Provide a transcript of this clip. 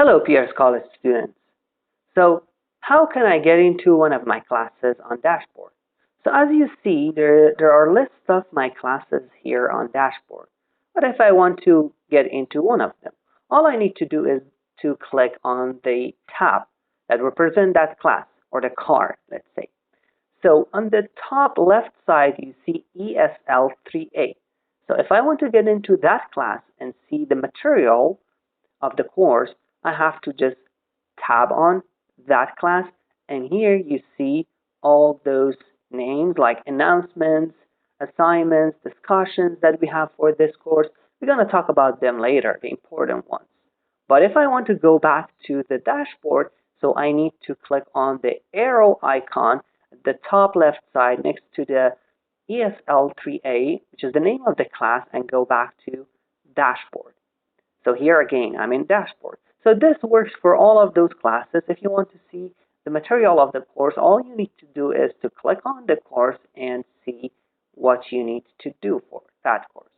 Hello, Pierce College students. So, how can I get into one of my classes on Dashboard? So as you see, there are lists of my classes here on Dashboard. But if I want to get into one of them, all I need to do is to click on the tab that represents that class, or the card, let's say. So on the top left side, you see ESL 3A. So if I want to get into that class and see the material of the course, I have to just tab on that class, and here you see all those names like announcements, assignments, discussions that we have for this course. We're going to talk about them later, the important ones. But if I want to go back to the dashboard, so I need to click on the arrow icon at the top left side next to the ESL3A, which is the name of the class, and go back to dashboard. So here again, I'm in dashboard. So this works for all of those classes. If you want to see the material of the course, all you need to do is to click on the course and see what you need to do for that course.